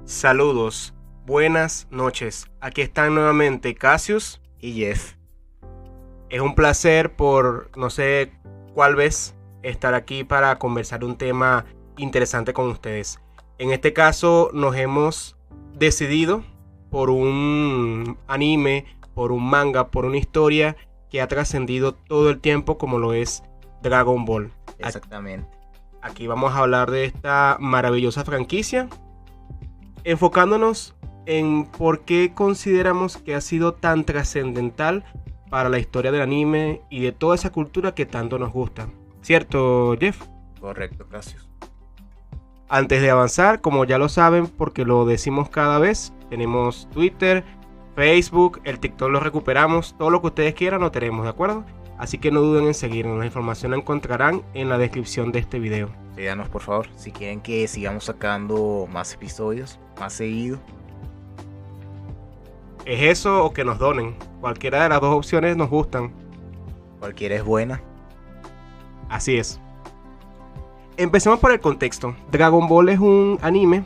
Saludos, buenas noches. Aquí están nuevamente Cassius y Jeff. Es un placer por no sé cuál vez estar aquí para conversar un tema interesante con ustedes. En este caso nos hemos decidido por un anime, por un manga, por una historia que ha trascendido todo el tiempo como lo es Dragon Ball. Exactamente. Aquí vamos a hablar de esta maravillosa franquicia, enfocándonos en por qué consideramos que ha sido tan trascendental para la historia del anime y de toda esa cultura que tanto nos gusta. ¿Cierto, Jeff? Correcto, gracias. Antes de avanzar, como ya lo saben, porque lo decimos cada vez, tenemos Twitter, Facebook, el TikTok lo recuperamos, todo lo que ustedes quieran lo tenemos, ¿de acuerdo? Así que no duden en seguirnos, la información la encontrarán en la descripción de este video. Síganos por favor, si quieren que sigamos sacando más episodios, más seguido. ¿Es eso o que nos donen? Cualquiera de las dos opciones nos gustan. Cualquiera es buena. Así es. Empecemos por el contexto. Dragon Ball es un anime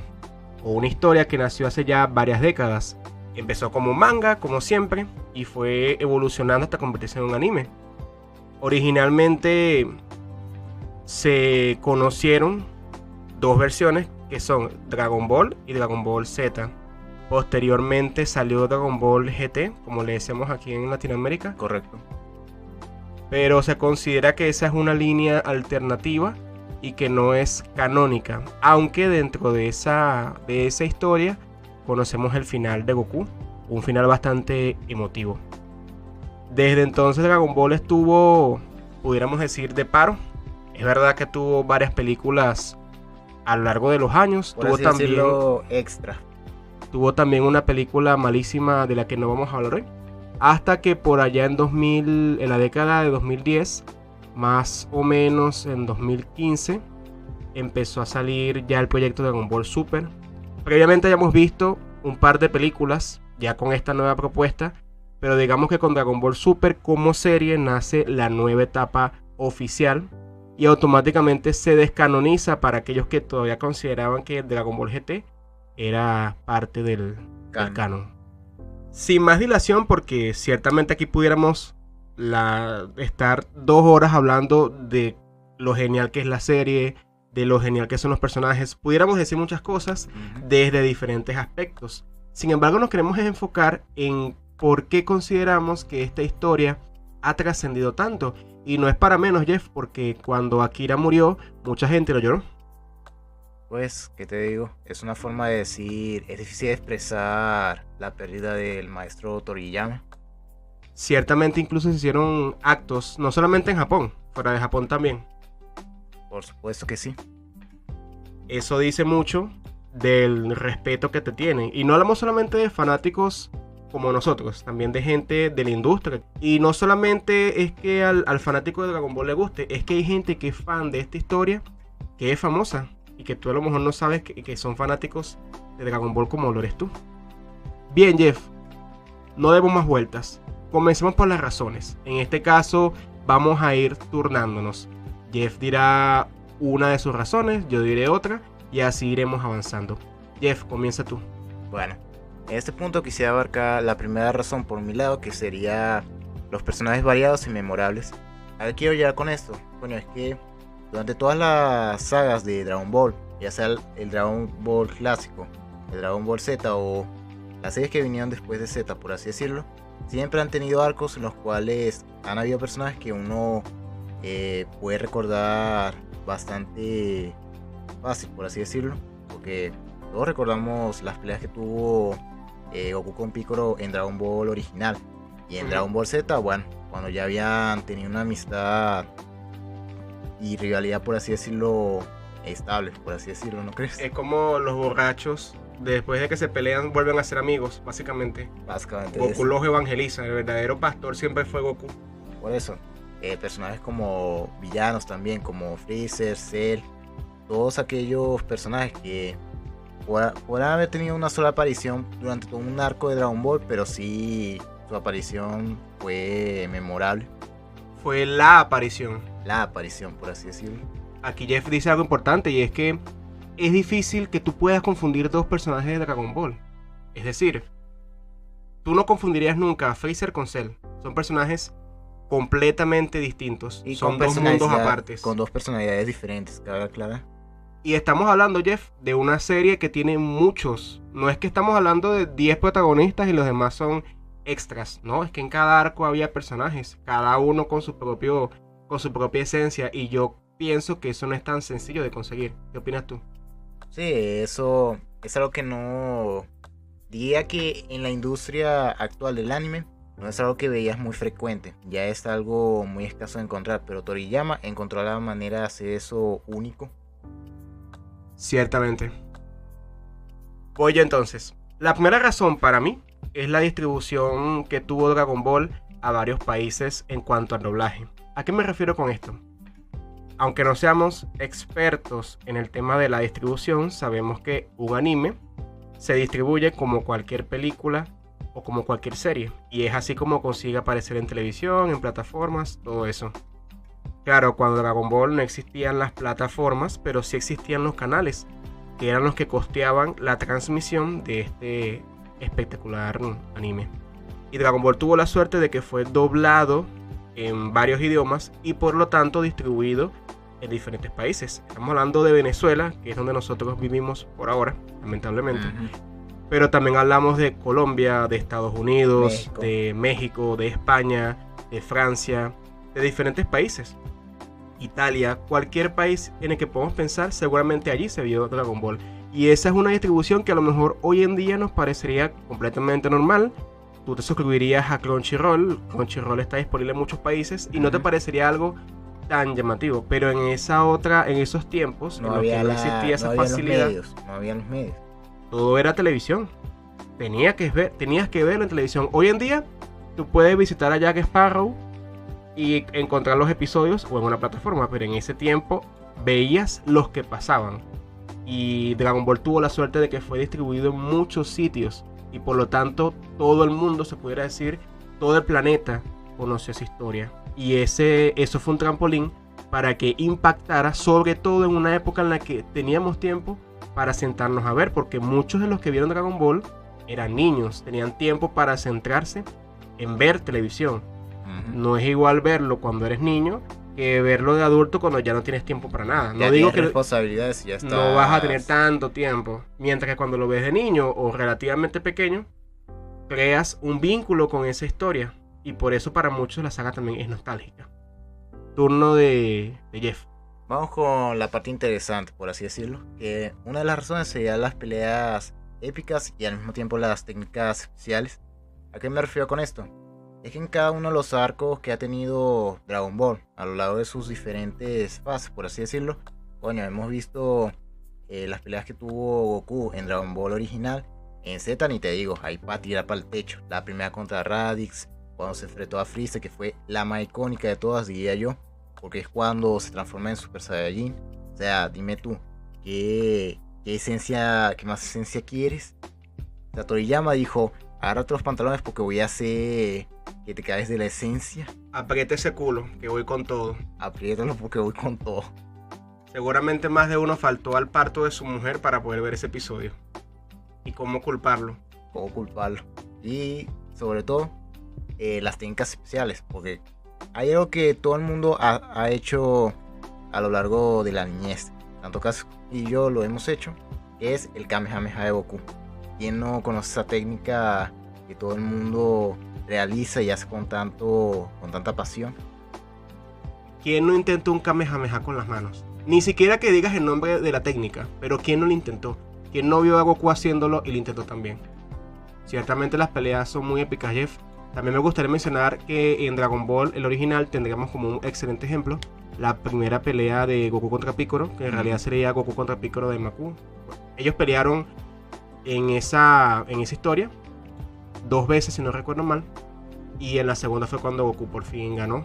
o una historia que nació hace ya varias décadas. Empezó como un manga, como siempre, y fue evolucionando hasta convertirse en un anime. Originalmente se conocieron dos versiones que son Dragon Ball y Dragon Ball Z. Posteriormente salió Dragon Ball GT, como le decimos aquí en Latinoamérica. Correcto. Pero se considera que esa es una línea alternativa y que no es canónica. Aunque dentro de esa historia conocemos el final de Goku. Un final bastante emotivo. Desde entonces Dragon Ball estuvo, pudiéramos decir, de paro. Es verdad que tuvo varias películas a lo largo de los años. Por así decirlo, extra. Tuvo también una película malísima de la que no vamos a hablar hoy. Hasta que por allá en la década de 2010, más o menos en 2015, empezó a salir ya el proyecto Dragon Ball Super. Previamente hayamos visto un par de películas ya con esta nueva propuesta, pero digamos que con Dragon Ball Super como serie nace la nueva etapa oficial y automáticamente se descanoniza para aquellos que todavía consideraban que Dragon Ball GT era parte del canon. Sin más dilación, porque ciertamente aquí pudiéramos estar 2 horas hablando de lo genial que es la serie, de lo genial que son los personajes. Pudiéramos decir muchas cosas desde diferentes aspectos. Sin embargo, nos queremos enfocar en por qué consideramos que esta historia ha trascendido tanto. Y no es para menos, Jeff, porque cuando Akira murió, mucha gente lo lloró. Pues, ¿qué te digo? Es una forma de decir, es difícil de expresar la pérdida del maestro Toriyama. Ciertamente incluso se hicieron actos, no solamente en Japón, fuera de Japón también. Por supuesto que sí. Eso dice mucho del respeto que te tienen. Y no hablamos solamente de fanáticos como nosotros, también de gente de la industria. Y no solamente es que al fanático de Dragon Ball le guste, es que hay gente que es fan de esta historia, que es famosa. Y que tú a lo mejor no sabes que son fanáticos de Dragon Ball como lo eres tú. Bien, Jeff, no demos más vueltas. Comencemos por las razones. En este caso vamos a ir turnándonos. Jeff dirá una de sus razones, yo diré otra y así iremos avanzando. Jeff, comienza tú. Bueno, en este punto quisiera abarcar la primera razón por mi lado, que sería los personajes variados y memorables. ¿A qué quiero llegar con esto? Bueno, es que durante todas las sagas de Dragon Ball, ya sea el Dragon Ball clásico, el Dragon Ball Z o las series que vinieron después de Z, por así decirlo, siempre han tenido arcos en los cuales han habido personajes que uno puede recordar bastante fácil, por así decirlo, porque todos recordamos las peleas que tuvo Goku con Piccolo en Dragon Ball original y en Dragon Ball Z, bueno, cuando ya habían tenido una amistad y rivalidad, por así decirlo, estable, por así decirlo, ¿no crees? Es como los borrachos, después de que se pelean, vuelven a ser amigos, básicamente. Goku los evangeliza, el verdadero pastor siempre fue Goku. Por eso, personajes como villanos también, como Freezer, Cell, todos aquellos personajes que podrán haber tenido una sola aparición durante todo un arco de Dragon Ball, pero sí, su aparición fue memorable. Fue la aparición. La aparición, por así decirlo. Aquí Jeff dice algo importante y es que es difícil que tú puedas confundir dos personajes de Dragon Ball. Es decir, tú no confundirías nunca a Freezer con Cell. Son personajes completamente distintos. Y son con dos mundos personalidad- apartes. Con dos personalidades diferentes, cabe aclarar. Y estamos hablando, Jeff, de una serie que tiene muchos. No es que estamos hablando de 10 protagonistas y los demás son extras. No, es que en cada arco había personajes. Cada uno con su propia esencia. Y yo pienso que eso no es tan sencillo de conseguir. ¿Qué opinas tú? Sí, eso es algo que no... Diría que en la industria actual del anime no es algo que veías muy frecuente. Ya es algo muy escaso de encontrar. Pero Toriyama encontró la manera de hacer eso único. Ciertamente. Voy yo entonces. La primera razón para mí es la distribución que tuvo Dragon Ball a varios países en cuanto al doblaje. ¿A qué me refiero con esto? Aunque no seamos expertos en el tema de la distribución, sabemos que un anime se distribuye como cualquier película o como cualquier serie. Y es así como consigue aparecer en televisión, en plataformas, todo eso. Claro, cuando Dragon Ball no existían las plataformas, pero sí existían los canales, que eran los que costeaban la transmisión de este espectacular anime. Y Dragon Ball tuvo la suerte de que fue doblado en varios idiomas y por lo tanto distribuido en diferentes países. Estamos hablando de Venezuela, que es donde nosotros vivimos por ahora, lamentablemente. Pero también hablamos de Colombia, de Estados Unidos, de México, de España, de Francia, de diferentes países. Italia, cualquier país en el que podamos pensar, seguramente allí se vio Dragon Ball. Y esa es una distribución que a lo mejor hoy en día nos parecería completamente normal. Tú te suscribirías a Crunchyroll. Crunchyroll está disponible en muchos países y no te parecería algo tan llamativo. Pero en esos tiempos, en los que no existía esa facilidad, no había los medios. todo era televisión. Tenías que verlo en televisión. Hoy en día, tú puedes visitar a Jack Sparrow y encontrar los episodios o en una plataforma, pero en ese tiempo veías los que pasaban. Y Dragon Ball tuvo la suerte de que fue distribuido en muchos sitios y por lo tanto todo el mundo, se pudiera decir, todo el planeta conoció esa historia. Y eso fue un trampolín para que impactara, sobre todo en una época en la que teníamos tiempo para sentarnos a ver, porque muchos de los que vieron Dragon Ball eran niños, tenían tiempo para centrarse en ver televisión. No es igual verlo cuando eres niño que verlo de adulto cuando ya no tienes tiempo para nada. Ya no digo que responsabilidades y ya estás... no vas a tener tanto tiempo. Mientras que cuando lo ves de niño o relativamente pequeño, creas un vínculo con esa historia. Y por eso para muchos la saga también es nostálgica. Turno de Jeff. Vamos con la parte interesante, por así decirlo. Que una de las razones sería las peleas épicas y al mismo tiempo las técnicas especiales. ¿A qué me refiero con esto? Es que en cada uno de los arcos que ha tenido Dragon Ball a lo largo de sus diferentes fases, por así decirlo, coño, hemos visto las peleas que tuvo Goku en Dragon Ball original. En Z ni te digo, ahí para tirar para el techo. La primera contra Raditz, cuando se enfrentó a Freezer, que fue la más icónica de todas, diría yo, porque es cuando se transforma en Super Saiyajin. O sea, dime tú, ¿qué más esencia quieres? O sea, Toriyama dijo, agárrate los pantalones porque voy a hacer que te caes de la esencia. Aprieta ese culo, que voy con todo. Apriétalo porque voy con todo. Seguramente más de uno faltó al parto de su mujer para poder ver ese episodio. ¿Y cómo culparlo? ¿Cómo culparlo? Y sobre todo, las técnicas especiales, porque hay algo que todo el mundo ha hecho a lo largo de la niñez. Tanto Kazu y yo lo hemos hecho, que es el Kamehameha de Goku. ¿Quién no conoce esa técnica que todo el mundo realiza y hace con tanta pasión? ¿Quién no intentó un Kamehameha con las manos? Ni siquiera que digas el nombre de la técnica, pero ¿quién no lo intentó? ¿Quién no vio a Goku haciéndolo y lo intentó también? Ciertamente las peleas son muy épicas, Jeff. También me gustaría mencionar que en Dragon Ball, el original, tendríamos como un excelente ejemplo la primera pelea de Goku contra Piccolo, que en realidad sería Goku contra Piccolo de Maku. Ellos pelearon en esa historia 2 veces, si no recuerdo mal, y en la segunda fue cuando Goku por fin ganó,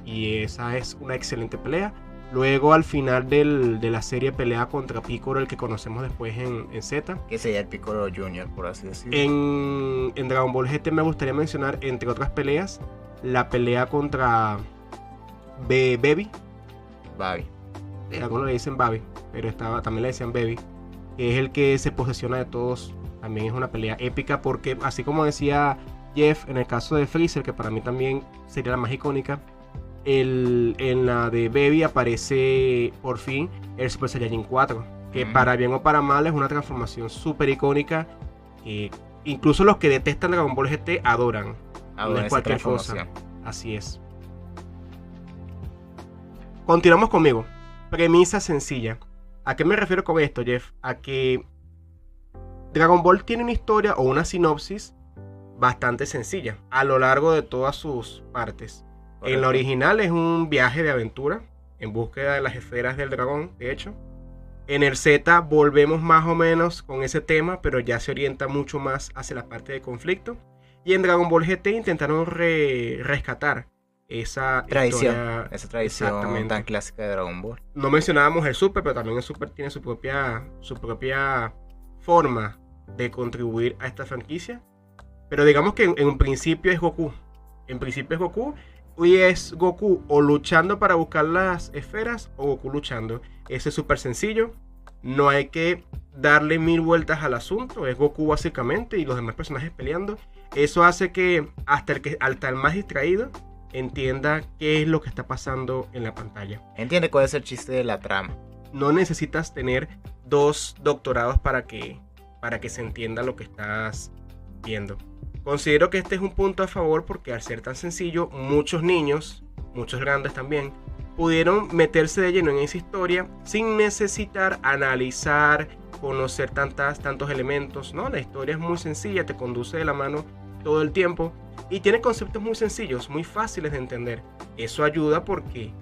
y esa es una excelente pelea. Luego al final de la serie pelea contra Piccolo, el que conocemos después en Z, que sería el Piccolo Junior, por así decirlo. En Dragon Ball GT me gustaría mencionar, entre otras peleas, la pelea contra Baby. Babi. Algunos le dicen Babi. pero también le decían Baby, que es el que se posesiona de todos. También es una pelea épica porque, así como decía Jeff, en el caso de Freezer, que para mí también sería la más icónica, en la de Baby aparece por fin el Super Saiyajin 4, que para bien o para mal es una transformación súper icónica, que incluso los que detestan Dragon Ball GT adoran. No es cualquier cosa. Así es. Continuamos conmigo. Premisa sencilla. ¿A qué me refiero con esto, Jeff? A que Dragon Ball tiene una historia o una sinopsis bastante sencilla a lo largo de todas sus partes. Correcto. En la original es un viaje de aventura en búsqueda de las esferas del dragón, de hecho. En el Z volvemos más o menos con ese tema, pero ya se orienta mucho más hacia la parte de conflicto. Y en Dragon Ball GT intentaron rescatar esa tradición, esa tradición tan clásica de Dragon Ball. No mencionábamos el Super, pero también el Super tiene su propia forma de contribuir a esta franquicia. Pero digamos que en un principio es Goku. En principio es Goku. Y es Goku o luchando para buscar las esferas o Goku luchando. Ese es súper sencillo. No hay que darle 1000 vueltas al asunto. Es Goku básicamente y los demás personajes peleando. Eso hace que hasta el más distraído entienda qué es lo que está pasando en la pantalla. Entiende cuál es el chiste de la trama. No necesitas tener 2 doctorados para que se entienda lo que estás viendo. Considero que este es un punto a favor porque al ser tan sencillo, muchos niños, muchos grandes también, pudieron meterse de lleno en esa historia sin necesitar analizar, conocer tantos elementos. No, la historia es muy sencilla, te conduce de la mano todo el tiempo y tiene conceptos muy sencillos, muy fáciles de entender. Eso ayuda porque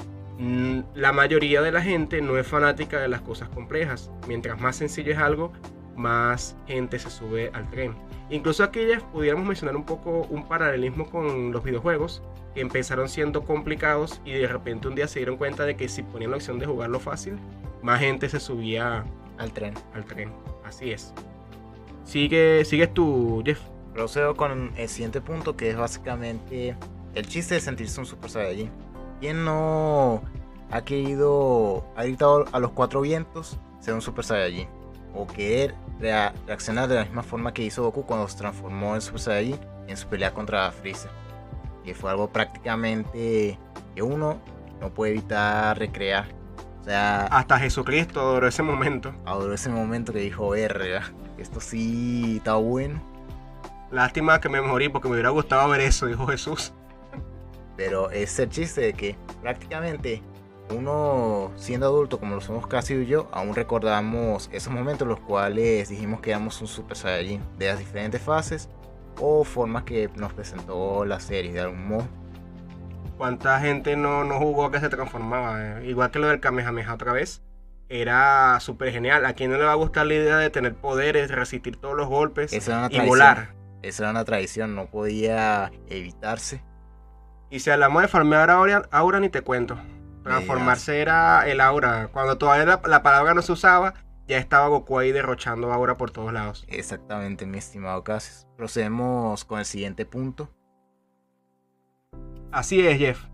la mayoría de la gente no es fanática de las cosas complejas. Mientras más sencillo es algo, más gente se sube al tren. Incluso aquí ya pudiéramos mencionar un poco un paralelismo con los videojuegos, que empezaron siendo complicados y de repente un día se dieron cuenta de que si ponían la opción de jugarlo fácil, más gente se subía al tren. Así es. Sigues tú, Jeff. Procedo con el siguiente punto, que es básicamente el chiste de sentirse un Super Saiyajin. ¿Quién no ha gritado a los 4 vientos ser un Super Saiyajin? O querer reaccionar de la misma forma que hizo Goku cuando se transformó en Super Saiyajin en su pelea contra Freezer. Que fue algo prácticamente que uno no puede evitar recrear. O sea, hasta Jesucristo adoró ese momento. Adoró ese momento que dijo, verga, esto sí está bueno. Lástima que me morí porque me hubiera gustado ver eso, dijo Jesús. Pero es el chiste de que prácticamente uno siendo adulto como lo somos Casio y yo, aún recordamos esos momentos en los cuales dijimos que éramos un Super Saiyajin de las diferentes fases o formas que nos presentó la serie de algún modo. ¿Cuánta gente no jugó que se transformaba? Igual que lo del Kamehameha otra vez. Era súper genial. ¿A quién no le va a gustar la idea de tener poderes, de resistir todos los golpes y volar? Esa era una tradición, no podía evitarse. Y si hablamos de farmear aura, ni te cuento. Transformarse era el aura. Cuando todavía la palabra no se usaba, ya estaba Goku ahí derrochando aura por todos lados. Exactamente, mi estimado Cassius. Procedemos con el siguiente punto. Así es, Jeff.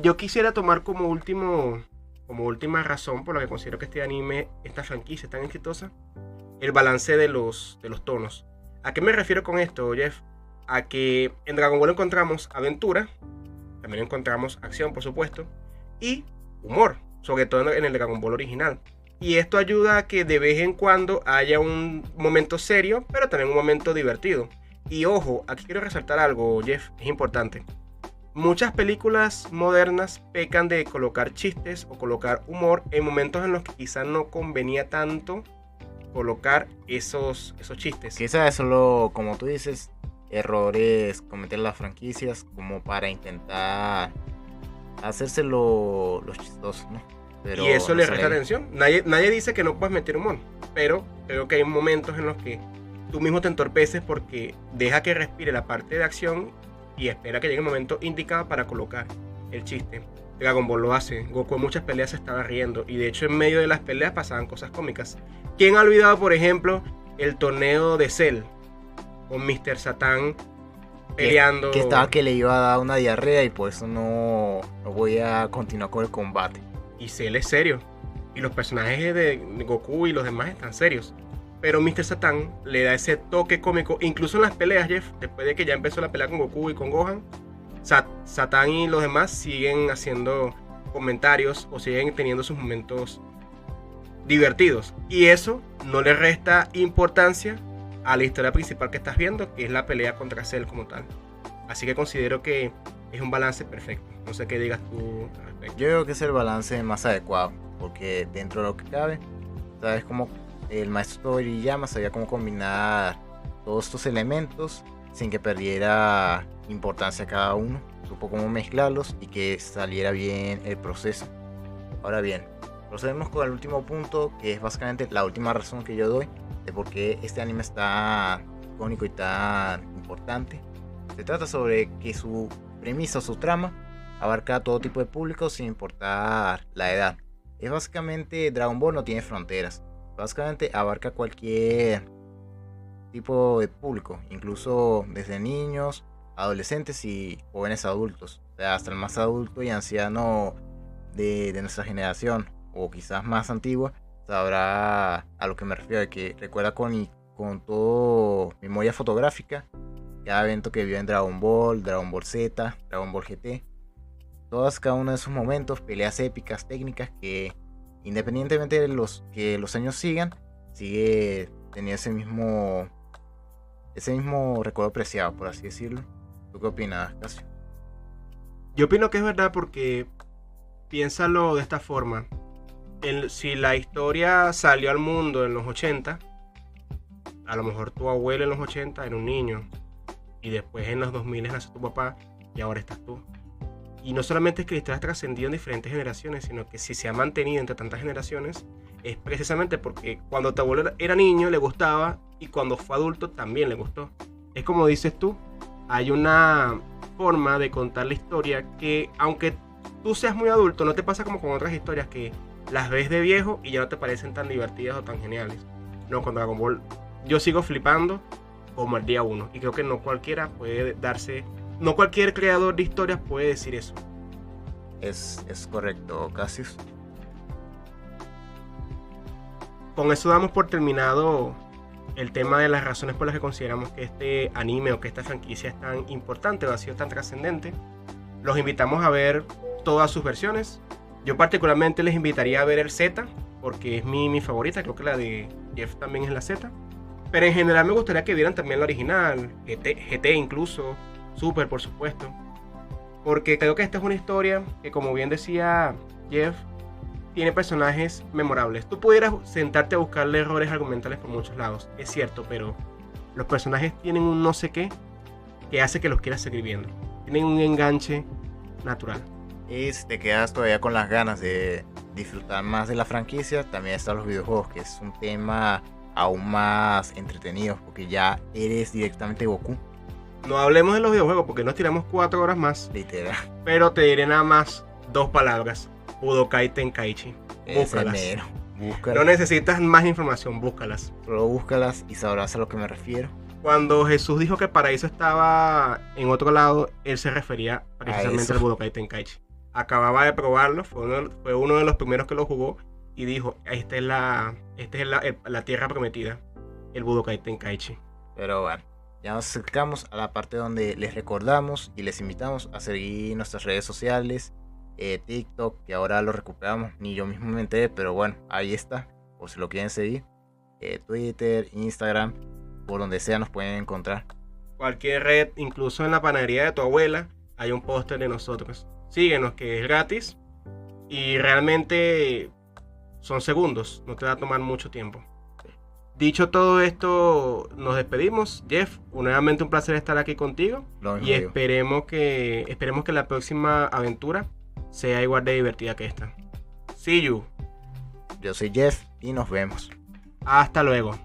Yo quisiera tomar como última razón por la que considero que este anime, esta franquicia es tan exitosa, el balance de los tonos. ¿A qué me refiero con esto, Jeff? A que en Dragon Ball encontramos aventura, también encontramos acción, por supuesto, y humor, sobre todo en el Dragon Ball original. Y esto ayuda a que de vez en cuando haya un momento serio, pero también un momento divertido. Y ojo, aquí quiero resaltar algo, Jeff, es importante. Muchas películas modernas pecan de colocar chistes o colocar humor en momentos en los que quizás no convenía tanto colocar esos chistes. Quizás es solo, como tú dices, errores cometer las franquicias como para intentar hacerse los chistosos, ¿no? Pero y eso le resta atención. Nadie dice que no puedes meter humor, pero creo que hay momentos en los que tú mismo te entorpeces porque deja que respire la parte de acción y espera que llegue el momento indicado para colocar el chiste. Dragon Ball lo hace. Goku en muchas peleas se estaba riendo y de hecho en medio de las peleas pasaban cosas cómicas. ¿Quién ha olvidado, por ejemplo, el torneo de Cell con Mr. Satan peleando? Que le iba a dar una diarrea y por eso no voy a continuar con el combate. Y Cell es serio. y los personajes de Goku y los demás están serios. Pero Mr. Satan le da ese toque cómico, incluso en las peleas, Jeff, después de que ya empezó la pelea con Goku y con Gohan, Satan y los demás siguen haciendo comentarios o siguen teniendo sus momentos divertidos. Y eso no le resta importancia a la historia principal que estás viendo, que es la pelea contra Cell como tal. Así que considero que es un balance perfecto. No sé qué digas tú al respecto. Yo creo que es el balance más adecuado, porque dentro de lo que cabe, sabes cómo el maestro Toriyama sabía cómo combinar todos estos elementos sin que perdiera importancia cada uno. Supo cómo mezclarlos y que saliera bien el proceso. Ahora bien, procedemos con el último punto, que es básicamente la última razón que yo doy de por qué este anime es tan icónico y tan importante. Se trata sobre que su premisa o su trama abarca a todo tipo de público sin importar la edad. Es básicamente, Dragon Ball no tiene fronteras. Básicamente abarca cualquier tipo de público, incluso desde niños, adolescentes y jóvenes adultos. O sea, hasta el más adulto y anciano de nuestra generación, o quizás más antigua, sabrá a lo que me refiero, de que recuerda con todo memoria fotográfica cada evento que vio en Dragon Ball Z, Dragon Ball GT. Cada uno de esos momentos, peleas épicas, técnicas que independientemente de que los años sigan, sigue teniendo ese mismo recuerdo preciado, por así decirlo. ¿Tú qué opinas, Casio? Yo opino que es verdad porque piénsalo de esta forma. Si la historia salió al mundo en los 80, a lo mejor tu abuelo en los 80 era un niño y después en los 2000 nació tu papá y ahora estás tú. Y no solamente es que la historia ha trascendido en diferentes generaciones, sino que si se ha mantenido entre tantas generaciones es precisamente porque cuando tu abuelo era niño le gustaba y cuando fue adulto también le gustó. Es como dices tú, hay una forma de contar la historia que aunque tú seas muy adulto, no te pasa como con otras historias que las ves de viejo y ya no te parecen tan divertidas o tan geniales. No, con Dragon Ball yo sigo flipando como el día 1 y creo que no cualquiera puede darse, no cualquier creador de historias puede decir eso. Es correcto, Cassius. Con eso damos por terminado el tema de las razones por las que consideramos que este anime o que esta franquicia es tan importante o ha sido tan trascendente. Los invitamos a ver todas sus versiones. Yo particularmente les invitaría a ver el Z, porque es mi favorita. Creo que la de Jeff también es la Z. Pero en general me gustaría que vieran también la original, GT incluso, Super por supuesto. Porque creo que esta es una historia que, como bien decía Jeff, tiene personajes memorables. Tú pudieras sentarte a buscarle errores argumentales por muchos lados, es cierto, pero los personajes tienen un no sé qué que hace que los quieras seguir viendo. Tienen un enganche natural. Y si te quedas todavía con las ganas de disfrutar más de la franquicia, también están los videojuegos, que es un tema aún más entretenido, porque ya eres directamente Goku. No hablemos de los videojuegos porque nos tiramos 4 horas más. Literal. Pero te diré nada más 2 palabras. Budokai Tenkaichi. Búscalas. Búscalas. No necesitas más información, búscalas. Solo búscalas y sabrás a lo que me refiero. Cuando Jesús dijo que el paraíso estaba en otro lado, él se refería precisamente al Budokai Tenkaichi. Acababa de probarlo, fue uno de los primeros que lo jugó y dijo, esta es la tierra prometida, el Budokai Tenkaichi. Pero bueno, ya nos acercamos a la parte donde les recordamos y les invitamos a seguir nuestras redes sociales, TikTok, que ahora lo recuperamos, ni yo mismo me enteré, pero bueno, ahí está, por si lo quieren seguir, Twitter, Instagram, por donde sea nos pueden encontrar. Cualquier red, incluso en la panadería de tu abuela, hay un póster de nosotros. Síguenos, que es gratis y realmente son segundos, no te va a tomar mucho tiempo. Dicho todo esto, nos despedimos. Jeff, nuevamente un placer estar aquí contigo y esperemos que la próxima aventura sea igual de divertida que esta. See you. Yo soy Jeff y nos vemos. Hasta luego.